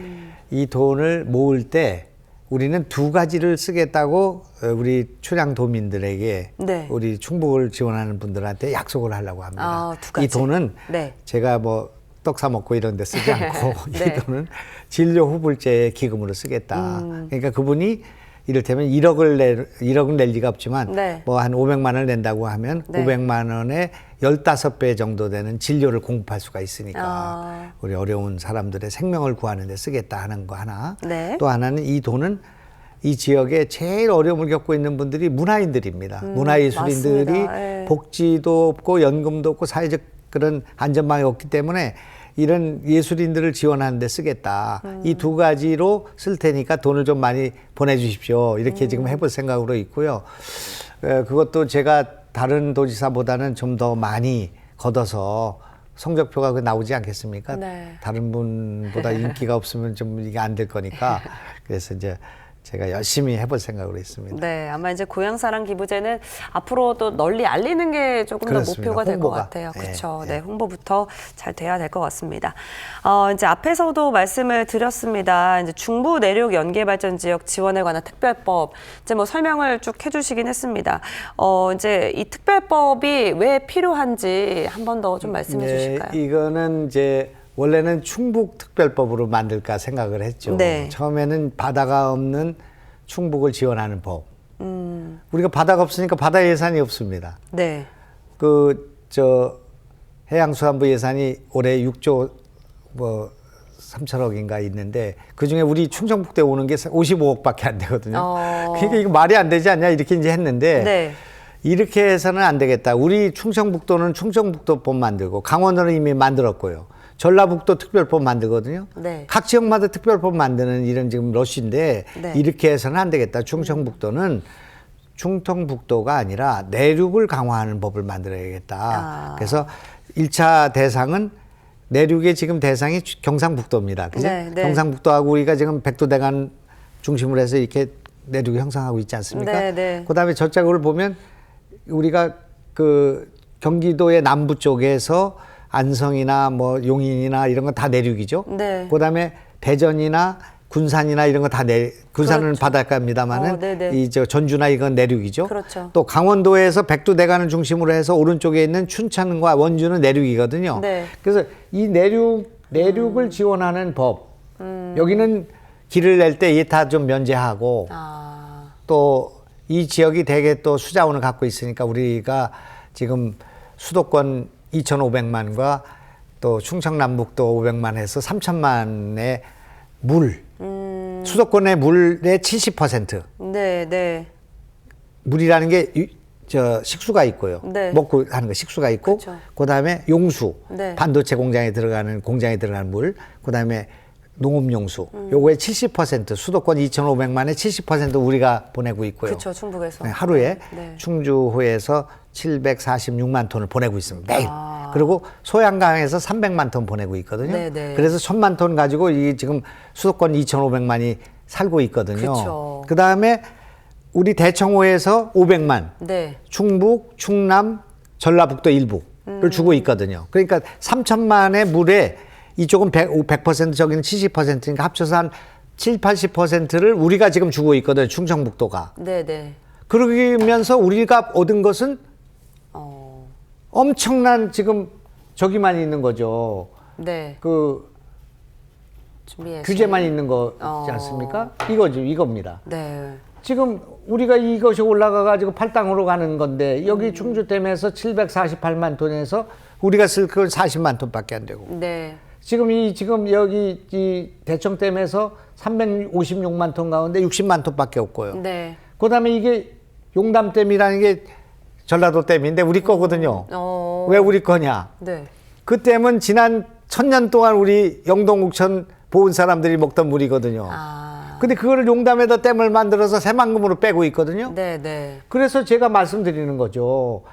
이 돈을 모을 때 우리는 두 가지를 쓰겠다고 우리 춘향도민들에게 네. 우리 충북을 지원하는 분들한테 약속을 하려고 합니다. 아, 두 가지. 이 돈은 네. 제가 뭐 떡 사 먹고 이런 데 쓰지 않고 네. 이 돈은 진료 후불제 기금으로 쓰겠다. 그러니까 그분이 이를테면 1억은 낼 리가 없지만 네. 뭐 한 500만 원을 낸다고 하면 네. 500만 원에 15배 정도 되는 진료를 공급할 수가 있으니까 우리 어려운 사람들의 생명을 구하는 데 쓰겠다 하는 거 하나. 네. 또 하나는 이 돈은 이 지역에 제일 어려움을 겪고 있는 분들이 문화인들입니다. 문화예술인들이 맞습니다. 예. 복지도 없고 연금도 없고 사회적 그런 안전망이 없기 때문에 이런 예술인들을 지원하는 데 쓰겠다. 이 두 가지로 쓸 테니까 돈을 좀 많이 보내주십시오. 이렇게 지금 해볼 생각으로 있고요. 그것도 제가 다른 도지사보다는 좀 더 많이 걷어서 성적표가 나오지 않겠습니까? 네. 다른 분보다 인기가 없으면 좀 이게 안 될 거니까. 그래서 이제 제가 열심히 해볼 생각으로 있습니다. 네, 아마 이제 고향사랑 기부제는 앞으로도 널리 알리는 게 조금 그렇습니다. 더 목표가 될 것 홍보가. 같아요. 네, 그렇죠. 네. 네, 홍보부터 잘 돼야 될 것 같습니다. 이제 앞에서도 말씀을 드렸습니다. 이제 중부 내륙 연계발전 지역 지원에 관한 특별법 이제 뭐 설명을 쭉 해주시긴 했습니다. 이제 이 특별법이 왜 필요한지 한 번 더 좀 말씀해 주실까요? 이거는 이제 원래는 충북특별법으로 만들까 생각을 했죠. 네. 처음에는 바다가 없는 충북을 지원하는 법. 우리가 바다가 없으니까 바다 예산이 없습니다. 네. 해양수산부 예산이 올해 6조 3천억인가 있는데 그중에 우리 충청북도에 오는 게 55억밖에 안 되거든요. 그러니까 이거 말이 안 되지 않냐 이렇게 이제 했는데 네. 이렇게 해서는 안 되겠다. 우리 충청북도는 충청북도법 만들고 강원도는 이미 만들었고요. 전라북도 특별법 만들거든요. 네. 각 지역마다 특별법 만드는 이런 지금 러시인데 네. 이렇게 해서는 안 되겠다. 충청북도가 아니라 내륙을 강화하는 법을 만들어야겠다. 그래서 1차 대상은 내륙의 지금 대상이 경상북도입니다. 그죠? 네, 네. 경상북도하고 우리가 지금 백두대간 중심으로 해서 이렇게 내륙이 형성하고 있지 않습니까? 네, 네. 그다음에 저쪽을 보면 우리가 그 경기도의 남부 쪽에서 안성이나 뭐 용인이나 이런 건 다 내륙이죠. 네. 그다음에 대전이나 군산이나 이런 거 다 군산은 그렇죠. 바닷가입니다만은 네네. 이 전주나 이건 내륙이죠. 그렇죠. 또 강원도에서 백두대간을 중심으로 해서 오른쪽에 있는 춘천과 원주는 내륙이거든요. 네. 그래서 이 내륙을 지원하는 법. 여기는 길을 낼 때 이 다 좀 면제하고 또 이 지역이 대개 또 수자원을 갖고 있으니까 우리가 지금 수도권 2,500만과 또 충청남북도 500만 해서 3,000만의 수도권의 물의 70%. 네, 네. 물이라는 게 식수가 있고요. 네. 먹고 하는 거 식수가 있고, 그쵸. 그다음에 용수, 네. 반도체 공장에 들어가는 물, 그다음에 농업용수. 요거의 70% 수도권 2,500만의 70% 우리가 보내고 있고요. 그렇죠, 충북에서. 네, 하루에 네. 충주호에서 746만 톤을 보내고 있습니다. 매일. 그리고 소양강에서 300만 톤 보내고 있거든요. 네, 네. 그래서 1,000만 톤 가지고 이 지금 수도권 2,500만이 살고 있거든요. 그쵸. 그다음에 우리 대청호에서 500만, 네. 충북, 충남, 전라북도 일부를 주고 있거든요. 그러니까 3,000만의 물에 이쪽은 100%, 저기는 70%니까 합쳐서 한 7, 80%를 우리가 지금 주고 있거든요. 충청북도가. 네, 네. 그러면서 우리가 얻은 것은 엄청난 지금 저기만 있는 거죠. 네. 그 준비해서. 규제만 있는 거지 않습니까? 이겁니다. 네. 지금 우리가 이것이 올라가가지고 팔당으로 가는 건데 여기 충주댐에서 748만 톤에서 우리가 쓸 건 40만 톤밖에 안 되고. 네. 지금 여기 이 대청댐에서 356만 톤 가운데 60만 톤밖에 없고요. 네. 그다음에 이게 용담댐이라는 게 전라도 댐인데 우리 거거든요. 왜 우리 거냐? 네. 그 댐은 지난 1000년 동안 우리 영동국천 보은 사람들이 먹던 물이거든요. 근데 그거를 용담에다 댐을 만들어서 새만금으로 빼고 있거든요. 네, 네. 그래서 제가 말씀드리는 거죠.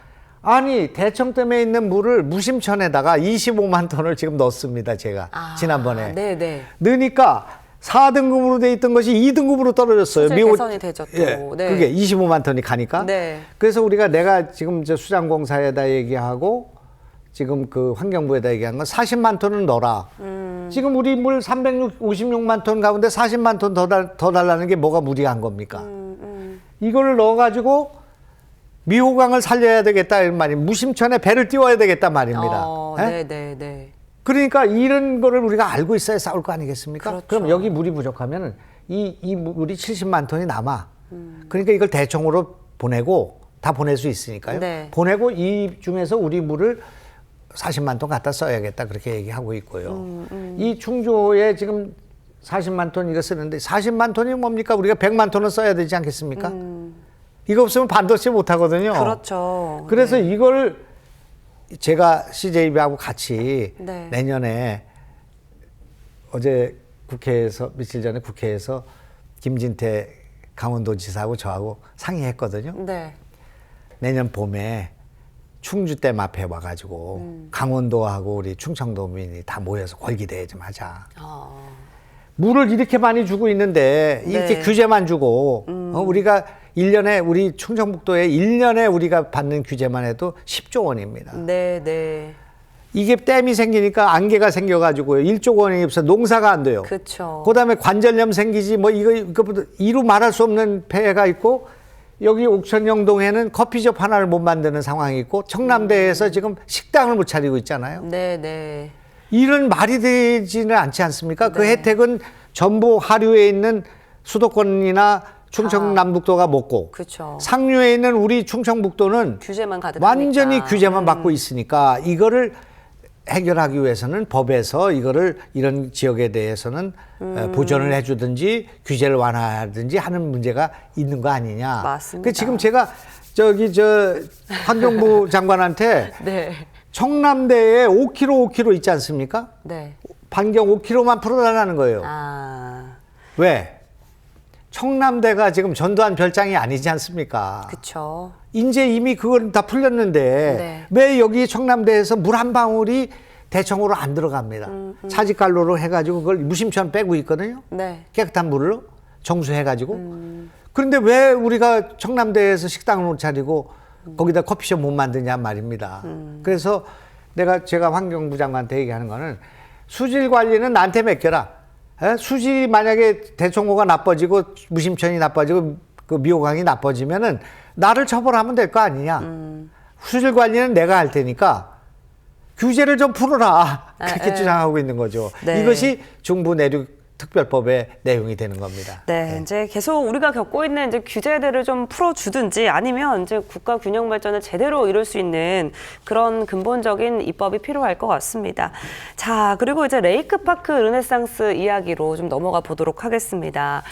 아니 대청댐에 있는 물을 무심천에다가 25만 톤을 지금 넣습니다. 제가 지난번에. 네, 네. 넣으니까 4등급으로 돼 있던 것이 2등급으로 떨어졌어요. 수질 개선이 되죠, 또. 예, 네. 그게 25만 톤이 가니까. 네. 그래서 내가 지금 수장공사에다 얘기하고 지금 그 환경부에다 얘기한 건 40만 톤은 넣어라. 지금 우리 물 356만 톤 가운데 40만 톤 더 달라는 게 뭐가 무리한 겁니까? 이걸 넣어가지고 미호강을 살려야 되겠다 이런 말이 무심천에 배를 띄워야 되겠다 말입니다. 네. 그러니까 이런 거를 우리가 알고 있어야 싸울 거 아니겠습니까? 그렇죠. 그럼 여기 물이 부족하면 이 물이 70만 톤이 남아. 그러니까 이걸 대청으로 보내고 다 보낼 수 있으니까요. 네. 보내고 이 중에서 우리 물을 40만 톤 갖다 써야겠다 그렇게 얘기하고 있고요. 이 충주호에 지금 40만 톤 이거 쓰는데 40만 톤이 뭡니까? 우리가 100만 톤은 써야 되지 않겠습니까? 이거 없으면 반도체 못 하거든요. 그렇죠. 그래서 이걸 제가 CJB하고 같이 네. 내년에 어제 국회에서 며칠 전에 국회에서 김진태 강원도지사하고 저하고 상의했거든요. 네. 내년 봄에 충주댐 앞에 와가지고 강원도하고 우리 충청도민이 다 모여서 걸기대회 좀 하자. 물을 이렇게 많이 주고 있는데 이렇게 네. 규제만 주고 우리가 1년에 우리 충청북도에 1년에 우리가 받는 규제만 해도 10조 원입니다. 네. 이게 댐이 생기니까 안개가 생겨가지고요. 1조 원이 없어 농사가 안 돼요. 그렇죠. 그다음에 관절염 생기지 뭐 이거보다 이루 말할 수 없는 폐해가 있고 여기 옥천영동에는 커피숍 하나를 못 만드는 상황이 있고 청남대에서 지금 식당을 못 차리고 있잖아요. 네. 이런 말이 되지는 않지 않습니까? 그 네. 혜택은 전부 하류에 있는 수도권이나 충청남북도가 먹고 그렇죠. 상류에 있는 우리 충청북도는 규제만 가득하니까. 완전히 규제만 받고 있으니까 이거를 해결하기 위해서는 법에서 이거를 이런 지역에 대해서는 보전을 해주든지 규제를 완화하든지 하는 문제가 있는 거 아니냐. 맞습니다. 그 지금 제가 환경부 장관한테 네. 청남대에 5km 있지 않습니까? 네. 반경 5km만 풀어달라는 거예요. 왜? 청남대가 지금 전두환 별장이 아니지 않습니까? 그렇죠. 이제 이미 그걸 다 풀렸는데 네. 왜 여기 청남대에서 물 한 방울이 대청으로 안 들어갑니다. 차지갈로로 해가지고 그걸 무심천 빼고 있거든요. 네. 깨끗한 물로 정수해가지고. 그런데 왜 우리가 청남대에서 식당을 못 차리고 거기다 커피숍 못 만드냐 말입니다. 그래서 제가 환경부 장관한테 얘기하는 거는 수질 관리는 나한테 맡겨라. 수질이 만약에 대청호가 나빠지고 무심천이 나빠지고 그 미호강이 나빠지면은 나를 처벌하면 될 거 아니냐. 수질 관리는 내가 할 테니까 규제를 좀 풀어라. 그렇게 주장하고 있는 거죠. 네. 이것이 중부 내륙 특별법의 내용이 되는 겁니다. 네, 이제 계속 우리가 겪고 있는 이제 규제들을 좀 풀어주든지 아니면 이제 국가 균형 발전을 제대로 이룰 수 있는 그런 근본적인 입법이 필요할 것 같습니다. 자, 그리고 이제 레이크파크 르네상스 이야기로 좀 넘어가 보도록 하겠습니다.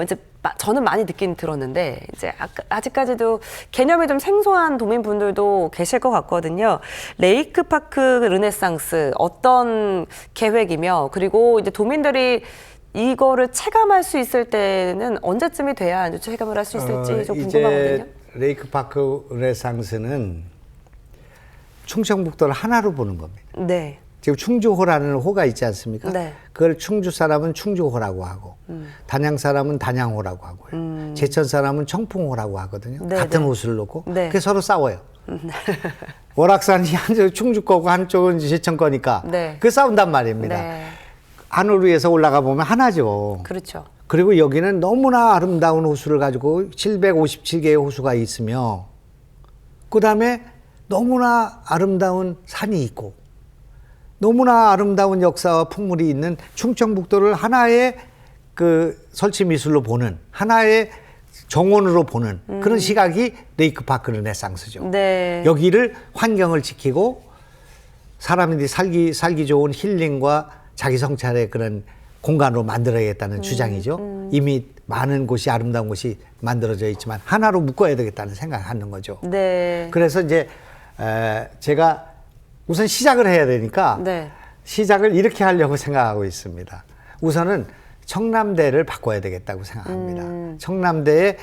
이제 저는 많이 듣긴 들었는데 이제 아직까지도 개념이 좀 생소한 도민분들도 계실 것 같거든요. 레이크파크 르네상스 어떤 계획이며 그리고 이제 도민들이 이거를 체감할 수 있을 때는 언제쯤이 돼야 이제 체감을 할 수 있을지 좀 궁금하거든요. 이제 레이크파크 르네상스는 충청북도를 하나로 보는 겁니다. 네. 지금 충주호라는 호가 있지 않습니까? 네. 그걸 충주 사람은 충주호라고 하고 단양 사람은 단양호라고 하고요. 제천 사람은 청풍호라고 하거든요. 네, 같은 네. 호수를 놓고 네. 그게 서로 싸워요. 월악산이 한쪽 충주 거고 한쪽은 제천 거니까 네. 그 싸운단 말입니다. 네. 하늘 위에서 올라가 보면 하나죠. 그렇죠. 그리고 여기는 너무나 아름다운 호수를 가지고 757개의 호수가 있으며 그다음에 너무나 아름다운 산이 있고 너무나 아름다운 역사와 풍물이 있는 충청북도를 하나의 그 설치 미술로 보는 하나의 정원으로 보는 그런 시각이 레이크파크 르네상스죠. 네. 여기를 환경을 지키고 사람들이 살기 좋은 힐링과 자기 성찰의 그런 공간으로 만들어야겠다는 주장이죠. 이미 많은 곳이 아름다운 곳이 만들어져 있지만 하나로 묶어야 되겠다는 생각을 하는 거죠. 네. 그래서 이제 제가 우선 시작을 해야 되니까 네. 시작을 이렇게 하려고 생각하고 있습니다. 우선은 청남대를 바꿔야 되겠다고 생각합니다. 청남대에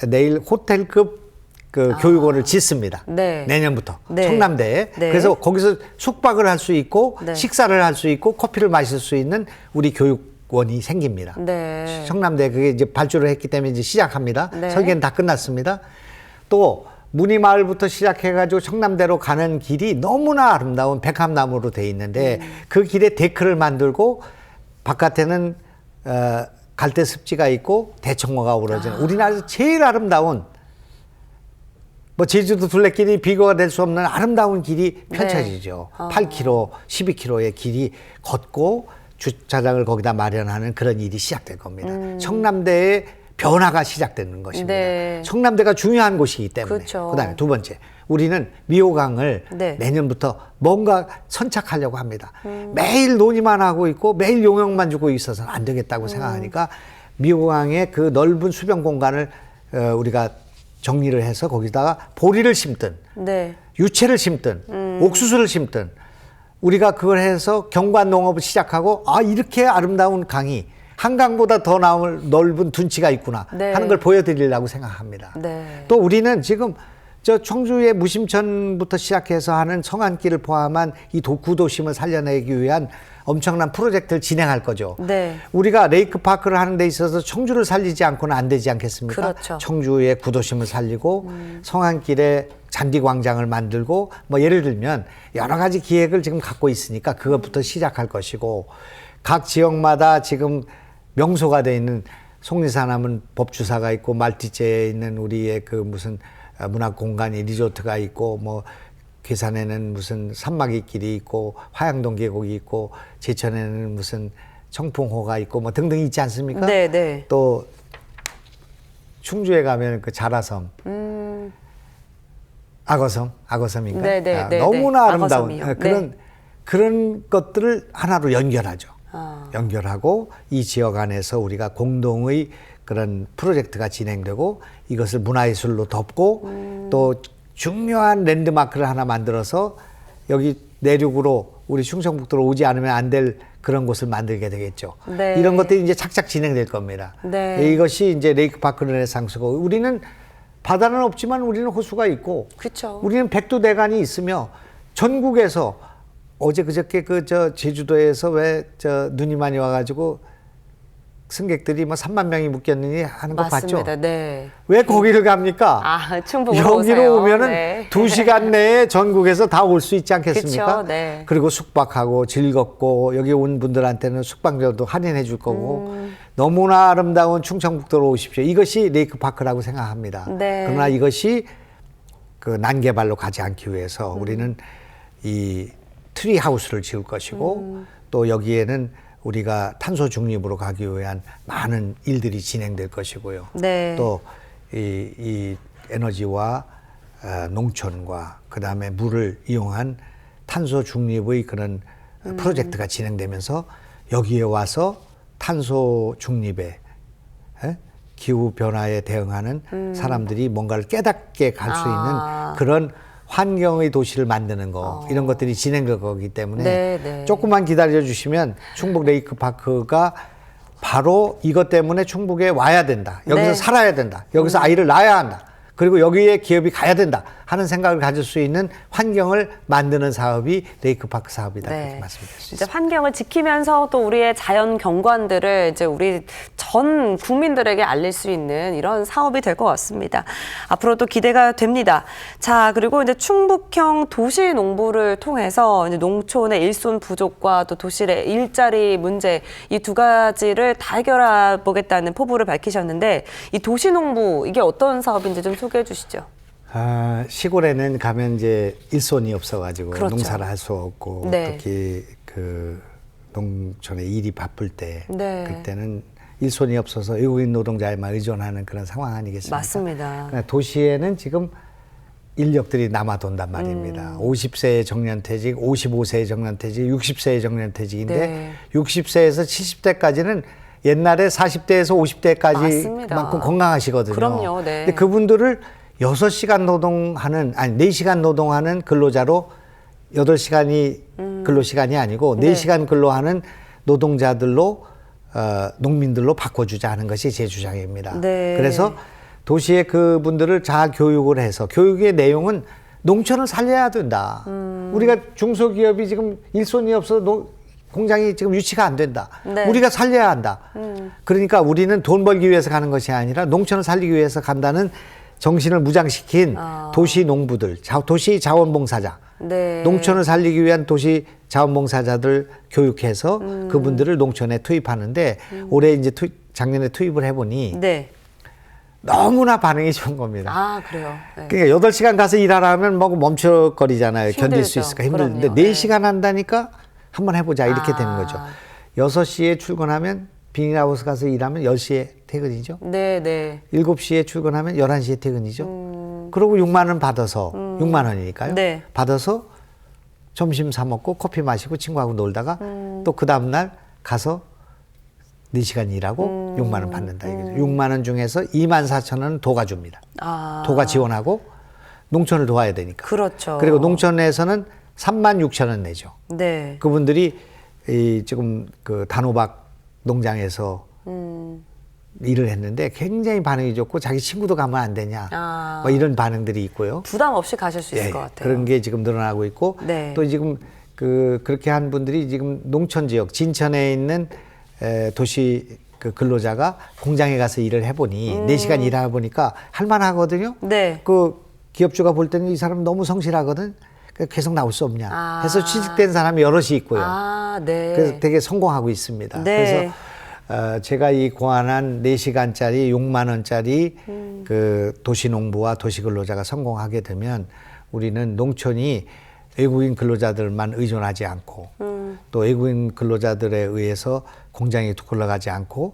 내일 호텔급 교육원을 짓습니다. 네. 내년부터 네. 청남대에. 네. 그래서 거기서 숙박을 할 수 있고 네. 식사를 할 수 있고 커피를 마실 수 있는 우리 교육원이 생깁니다. 네. 청남대 그게 이제 발주를 했기 때문에 이제 시작합니다. 네. 설계는 다 끝났습니다. 또 문이마을부터 시작해가지고 청남대로 가는 길이 너무나 아름다운 백합나무로 돼 있는데 그 길에 데크를 만들고 바깥에는 갈대 습지가 있고 대청호가 우러지는 우리나라에서 제일 아름다운 뭐 제주도 둘레길이 비교가 될 수 없는 아름다운 길이 펼쳐지죠. 8km, 12km의 길이 걷고 주차장을 거기다 마련하는 그런 일이 시작될 겁니다. 청남대의 변화가 시작되는 것입니다. 네. 청남대가 중요한 곳이기 때문에. 그렇죠. 그다음에 두 번째, 우리는 미호강을 네. 내년부터 뭔가 선착하려고 합니다. 매일 논의만 하고 있고 매일 용역만 주고 있어서는 안 되겠다고 생각하니까 미호강의 그 넓은 수변 공간을 우리가 정리를 해서 거기다가 보리를 심든 네. 유채를 심든 옥수수를 심든 우리가 그걸 해서 경관 농업을 시작하고 이렇게 아름다운 강이 한강보다 더 넓은 둔치가 있구나 네. 하는 걸 보여드리려고 생각합니다. 네. 또 우리는 지금 저 청주의 무심천부터 시작해서 하는 성안길을 포함한 이 구도심을 살려내기 위한 엄청난 프로젝트를 진행할 거죠. 네. 우리가 레이크파크를 하는 데 있어서 청주를 살리지 않고는 안 되지 않겠습니까? 그렇죠. 청주의 구도심을 살리고 성안길에 잔디광장을 만들고 뭐 예를 들면 여러 가지 기획을 지금 갖고 있으니까 그것부터 시작할 것이고 각 지역마다 지금 명소가 돼 있는 속리산하면 법주사가 있고 말티제에 있는 우리의 그 무슨 문화 공간이 리조트가 있고 뭐 괴산에는 무슨 산막이 길이 있고 화양동 계곡이 있고 제천에는 무슨 청풍호가 있고 뭐 등등 있지 않습니까? 네, 네. 또 충주에 가면 그 자라섬, 악어섬인가? 네, 네, 네, 너무나 네. 아름다운 악어섬이요. 그런 것들을 하나로 연결하죠. 아. 연결하고 이 지역 안에서 우리가 공동의 그런 프로젝트가 진행되고 이것을 문화예술로 덮고 또 중요한 랜드마크를 하나 만들어서 여기 내륙으로 우리 충청북도로 오지 않으면 안 될 그런 곳을 만들게 되겠죠. 네. 이런 것들이 이제 착착 진행될 겁니다. 네. 이것이 이제 레이크파크 르네상스고 우리는 바다는 없지만 우리는 호수가 있고 그렇죠. 우리는 백두대간이 있으며 전국에서 어제 그저께 제주도에서 왜 눈이 많이 와가지고 승객들이 뭐 3만 명이 묶였느니 하는 거 맞습니다. 봤죠? 네. 왜 거기를 갑니까? 충북으로 여기로 오세요. 오면은 네. 2시간 내에 전국에서 다 올 수 있지 않겠습니까? 그쵸, 네. 그리고 숙박하고 즐겁고 여기 온 분들한테는 숙박료도 할인해 줄 거고 너무나 아름다운 충청북도로 오십시오. 이것이 레이크파크라고 생각합니다. 네. 그러나 이것이 그 난개발로 가지 않기 위해서 우리는 이 트리하우스를 지을 것이고 또 여기에는 우리가 탄소 중립으로 가기 위한 많은 일들이 진행될 것이고요. 네. 또 이 에너지와 농촌과 그다음에 물을 이용한 탄소 중립의 그런 프로젝트가 진행되면서 여기에 와서 탄소 중립에 기후 변화에 대응하는 사람들이 뭔가를 깨닫게 갈 수 있는 그런 환경의 도시를 만드는 거 이런 것들이 진행될 거기 때문에 네, 네. 조금만 기다려 주시면 충북 레이크파크가 바로 이것 때문에 충북에 와야 된다. 여기서 네. 살아야 된다. 여기서 아이를 낳아야 한다. 그리고 여기에 기업이 가야 된다 하는 생각을 가질 수 있는 환경을 만드는 사업이 레이크파크 사업이다. 네. 그렇게 말씀드릴 수 이제 있습니다. 환경을 지키면서 또 우리의 자연 경관들을 이제 우리 전 국민들에게 알릴 수 있는 이런 사업이 될 것 같습니다. 앞으로도 기대가 됩니다. 자, 그리고 이제 충북형 도시 농부를 통해서 이제 농촌의 일손 부족과 또 도시의 일자리 문제 이 두 가지를 다 해결해 보겠다는 포부를 밝히셨는데 이 도시 농부 이게 어떤 사업인지 좀 소개해 주시죠. 시골에는 가면 이제 일손이 없어가지고 그렇죠. 농사를 할 수 없고 네. 특히 그 농촌에 일이 바쁠 때 네. 그때는 일손이 없어서 외국인 노동자에만 의존하는 그런 상황 아니겠습니까? 맞습니다. 그러니까 도시에는 지금 인력들이 남아 돈단 말입니다. 50세의 정년퇴직, 55세의 정년퇴직, 60세의 정년퇴직인데 네. 60세에서 70대까지는 옛날에 40대에서 50대까지 맞습니다. 만큼 건강하시거든요. 그럼요, 네. 근데 그분들을 6시간 노동하는, 4시간 노동하는 근로자로 8시간이 근로시간이 아니고 네. 4시간 근로하는 노동자들로, 농민들로 바꿔주자 하는 것이 제 주장입니다. 네. 그래서 도시에 그분들을 잘 교육을 해서 교육의 내용은 농촌을 살려야 된다. 우리가 중소기업이 지금 일손이 없어서 공장이 지금 유치가 안 된다. 네. 우리가 살려야 한다. 그러니까 우리는 돈 벌기 위해서 가는 것이 아니라 농촌을 살리기 위해서 간다는 정신을 무장시킨 도시 농부들, 도시 자원봉사자, 네. 농촌을 살리기 위한 도시 자원봉사자들 교육해서 그분들을 농촌에 투입하는데 올해 이제 작년에 투입을 해보니 네. 너무나 반응이 좋은 겁니다. 아, 그래요. 네. 그러니까 8시간 가서 일하라 하면 뭐 멈춰거리잖아요. 힘들죠. 견딜 수 있을까 힘든데 그럼요. 4시간 한다니까 한번 해보자 이렇게 되는 아. 거죠. 6시에 출근하면 비닐하우스 가서 일하면 10시에 퇴근이죠. 네, 네. 7시에 출근하면 11시에 퇴근이죠. 그리고 6만 원 받아서 6만 원이니까요. 네. 받아서 점심 사 먹고 커피 마시고 친구하고 놀다가 또 그 다음 날 가서 4시간 일하고 6만 원 받는다 이거죠. 6만 원 중에서 2만 4천 원은 도가 줍니다. 아. 도가 지원하고 농촌을 도와야 되니까. 그렇죠. 그리고 농촌에서는 3만 6천 원 내죠. 네. 그분들이 지금 그 단호박 농장에서 일을 했는데 굉장히 반응이 좋고 자기 친구도 가면 안 되냐 아. 뭐 이런 반응들이 있고요. 부담 없이 가실 수 있을 예, 것 같아요. 그런 게 지금 늘어나고 있고 네. 또 지금 그렇게 한 분들이 지금 농촌 지역 진천에 있는 도시 그 근로자가 공장에 가서 일을 해보니 4시간 일하다 보니까 할만하거든요. 네. 그 기업주가 볼 때는 이 사람 너무 성실하거든. 그래서 계속 나올 수 없냐 아. 해서 취직된 사람이 여럿이 있고요. 아, 네. 그래서 되게 성공하고 있습니다. 네. 그래서 제가 이 고안한 4시간짜리 6만 원짜리 그 도시농부와 도시근로자가 성공하게 되면 우리는 농촌이 외국인 근로자들만 의존하지 않고 또 외국인 근로자들에 의해서 공장이 굴러가지 않고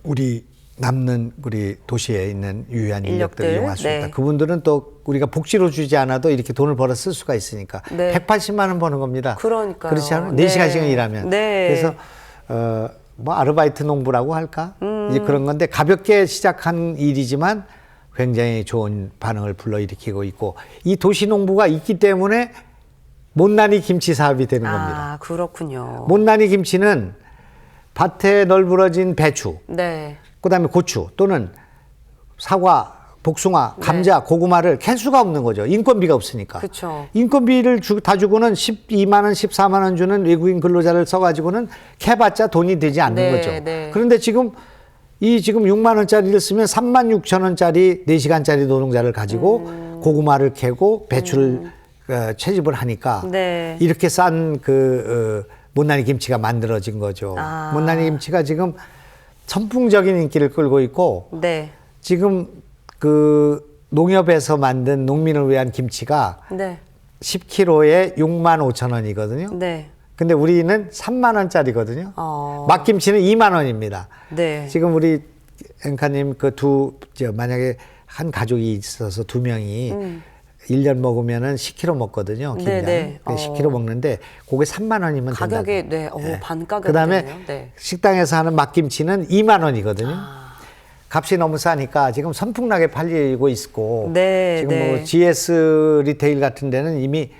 우리 남는 우리 도시에 있는 유효한 인력들을 이용할 수 있다. 네. 그분들은 또 우리가 복지로 주지 않아도 이렇게 돈을 벌어 쓸 수가 있으니까 네. 180만 원 버는 겁니다. 그러니까요. 그렇지 않아요? 네. 4시간씩 일하면. 네. 그래서 뭐 아르바이트 농부라고 할까? 이제 그런 건데 가볍게 시작한 일이지만 굉장히 좋은 반응을 불러일으키고 있고 이 도시 농부가 있기 때문에 못난이 김치 사업이 되는 겁니다. 아, 그렇군요. 못난이 김치는 밭에 널브러진 배추, 네. 그다음에 고추 또는 사과, 복숭아, 감자, 고구마를 캘 수가 없는 거죠. 인건비가 없으니까. 그쵸. 인건비를 다 주고는 12만 원, 14만 원 주는 외국인 근로자를 써가지고는 캐봤자 돈이 되지 않는 네, 거죠. 네. 그런데 지금 6만 원짜리를 쓰면 3만 6천 원짜리 4시간짜리 노동자를 가지고 고구마를 캐고 배추를 채집을 하니까 네. 이렇게 싼 못난이 김치가 만들어진 거죠. 아. 못난이 김치가 지금 선풍적인 인기를 끌고 있고 네. 지금 그 농협에서 만든 농민을 위한 김치가 네. 10kg에 6만 5천 원이거든요. 네. 근데 우리는 3만 원짜리거든요. 어. 막김치는 2만 원입니다. 네. 지금 우리 앵카님 만약에 한 가족이 있어서 2명이 1년 먹으면은 10kg 먹거든요. 김장. 네. 10kg 먹는데 그게 3만 원이면 된다. 가격이 네. 반 가격. 그다음에 네. 식당에서 하는 막김치는 2만 원이거든요. 값이 너무 싸니까 지금 선풍나게 팔리고 있고 네, 지금 네. 뭐 GS 리테일 같은 데는 이미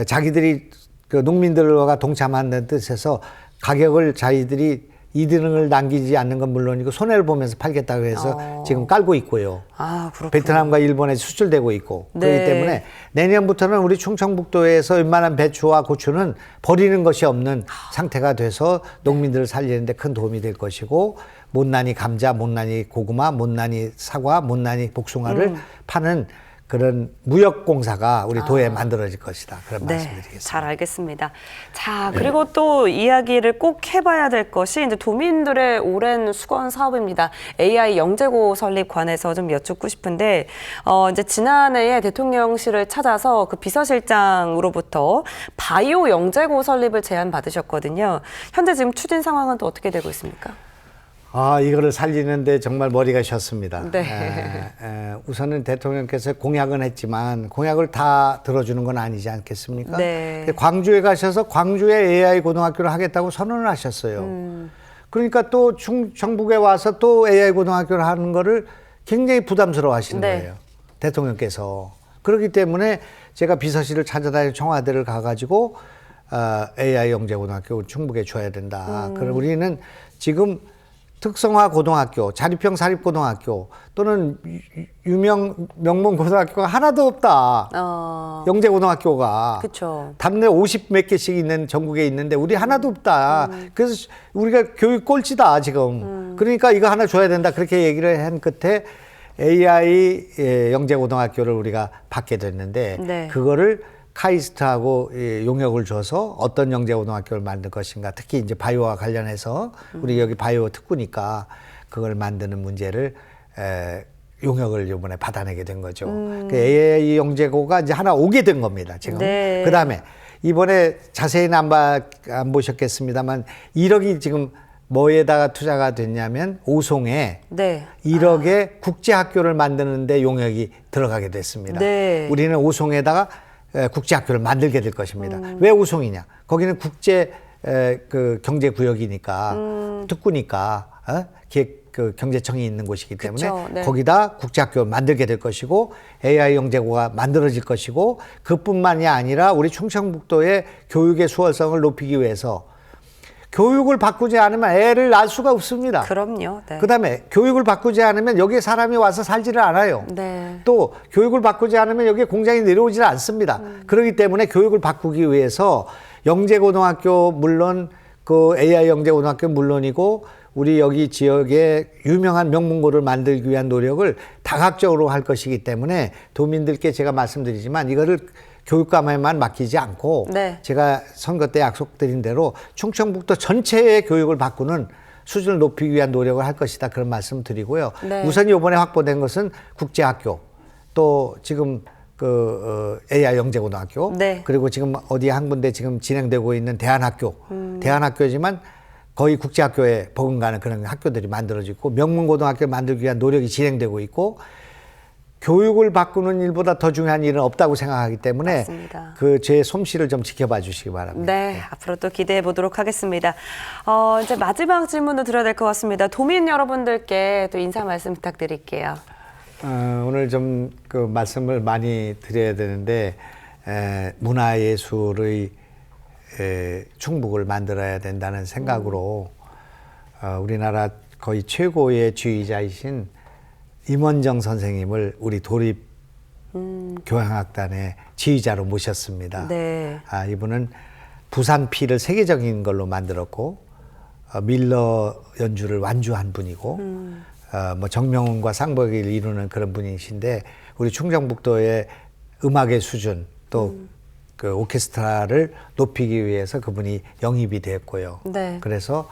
자기들이 그 농민들과 동참하는 뜻에서 가격을 자기들이 2등을 남기지 않는 건 물론이고 손해를 보면서 팔겠다고 해서 지금 깔고 있고요. 아, 그렇군요. 베트남과 일본에 수출되고 있고 네. 그렇기 때문에 내년부터는 우리 충청북도에서 웬만한 배추와 고추는 버리는 것이 없는 상태가 돼서 농민들을 살리는 데 큰 도움이 될 것이고 못난이 감자, 못난이 고구마, 못난이 사과, 못난이 복숭아를 파는 그런 무역공사가 우리 도에 만들어질 것이다. 그런 말씀드리겠습니다. 네, 잘 알겠습니다. 자, 그리고 또 이야기를 꼭 해봐야 될 것이 이제 도민들의 오랜 수건 사업입니다. AI 영재고 설립 관해서 좀 여쭙고 싶은데, 이제 지난해에 대통령실을 찾아서 그 비서실장으로부터 바이오 영재고 설립을 제안받으셨거든요. 현재 지금 추진 상황은 또 어떻게 되고 있습니까? 이거를 살리는데 정말 머리가 쉬었습니다. 네. 우선은 대통령께서 공약은 했지만 공약을 다 들어주는 건 아니지 않겠습니까? 네. 광주에 가셔서 광주에 AI 고등학교를 하겠다고 선언을 하셨어요. 그러니까 또 정북에 와서 또 AI 고등학교를 하는 거를 굉장히 부담스러워 하시는 네. 거예요. 대통령께서. 그렇기 때문에 제가 비서실을 찾아다니고 청와대를 가가지고 AI 영재고등학교 충북에 줘야 된다. 그럼 우리는 지금 특성화 고등학교, 자립형 사립고등학교 또는 유명 명문 고등학교가 하나도 없다. 영재고등학교가. 그렇죠. 단내 50 몇 개씩 있는 전국에 있는데 우리 하나도 없다. 그래서 우리가 교육 꼴찌다 지금. 그러니까 이거 하나 줘야 된다. 그렇게 얘기를 한 끝에 AI 영재고등학교를 우리가 받게 됐는데 네. 그거를 카이스트하고 용역을 줘서 어떤 영재고등학교를 만들 것인가, 특히 이제 바이오와 관련해서 우리 여기 바이오 특구니까 그걸 만드는 문제를 용역을 이번에 받아내게 된 거죠. 그 AI 영재고가 이제 하나 오게 된 겁니다, 지금. 네. 그 다음에 이번에 자세히는 안 보셨겠습니다만 1억이 지금 뭐에다가 투자가 됐냐면 오송에 네. 1억의 국제학교를 만드는데 용역이 들어가게 됐습니다. 네. 우리는 오송에다가 국제학교를 만들게 될 것입니다. 왜 오송이냐? 거기는 국제 그 경제구역이니까 특구니까 그 경제청이 있는 곳이기 때문에 그쵸, 네. 거기다 국제학교를 만들게 될 것이고 AI 영재고가 만들어질 것이고 그뿐만이 아니라 우리 충청북도의 교육의 수월성을 높이기 위해서 교육을 바꾸지 않으면 애를 낳을 수가 없습니다. 그럼요. 네. 그다음에 교육을 바꾸지 않으면 여기에 사람이 와서 살지를 않아요. 네. 또 교육을 바꾸지 않으면 여기에 공장이 내려오질 않습니다. 그렇기 때문에 교육을 바꾸기 위해서 영재고등학교 물론 그 AI 영재고등학교 물론이고 우리 여기 지역에 유명한 명문고를 만들기 위한 노력을 다각적으로 할 것이기 때문에 도민들께 제가 말씀드리지만 이거를 교육감에만 맡기지 않고 네. 제가 선거 때 약속드린 대로 충청북도 전체의 교육을 바꾸는 수준을 높이기 위한 노력을 할 것이다, 그런 말씀 드리고요. 네. 우선 이번에 확보된 것은 국제학교, 또 지금 AI 영재고등학교, 네. 그리고 지금 어디 한 군데 지금 진행되고 있는 대안학교, 대안학교지만 거의 국제학교에 버금가는 그런 학교들이 만들어지고 명문고등학교 만들기 위한 노력이 진행되고 있고 교육을 바꾸는 일보다 더 중요한 일은 없다고 생각하기 때문에 맞습니다. 그 제 솜씨를 좀 지켜봐 주시기 바랍니다. 네, 앞으로 또 기대해 보도록 하겠습니다. 이제 마지막 질문도 드려야 될 것 같습니다. 도민 여러분들께 또 인사 말씀 부탁드릴게요. 오늘 좀 그 말씀을 많이 드려야 되는데 문화예술의 충북을 만들어야 된다는 생각으로 우리나라 거의 최고의 지휘자이신 임원정 선생님을 우리 도립 교향악단의 지휘자로 모셨습니다. 네. 이분은 부산피를 세계적인 걸로 만들었고 밀러 연주를 완주한 분이고 뭐 정명훈과 쌍벽을 이루는 그런 분이신데 우리 충청북도의 음악의 수준 또 그 오케스트라를 높이기 위해서 그분이 영입이 됐고요. 네. 그래서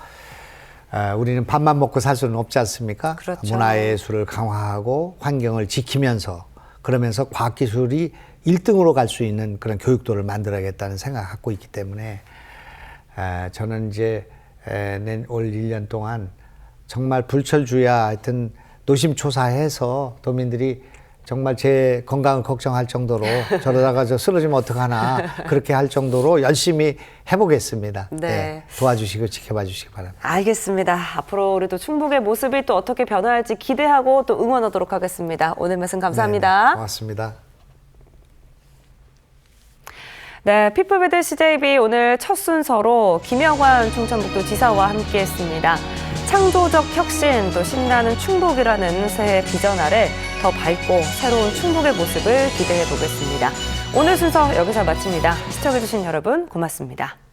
우리는 밥만 먹고 살 수는 없지 않습니까? 그렇죠. 문화예술을 강화하고 환경을 지키면서 그러면서 과학기술이 1등으로 갈 수 있는 그런 교육도를 만들어야겠다는 생각을 갖고 있기 때문에 저는 이제 올 1년 동안 정말 불철주야 하여튼 노심초사해서 도민들이 정말 제 건강을 걱정할 정도로 저러다가 저 쓰러지면 어떡하나 그렇게 할 정도로 열심히 해보겠습니다. 네. 도와주시고 지켜봐 주시기 바랍니다. 알겠습니다. 앞으로 우리 또 충북의 모습이 또 어떻게 변화할지 기대하고 또 응원하도록 하겠습니다. 오늘 말씀 감사합니다. 네, 고맙습니다. 네, 피플비드 CJB 오늘 첫 순서로 김영환 충청북도 지사와 함께했습니다. 창조적 혁신, 또 신나는 충북이라는 새해 비전 아래 더 밝고 새로운 충북의 모습을 기대해 보겠습니다. 오늘 순서 여기서 마칩니다. 시청해주신 여러분 고맙습니다.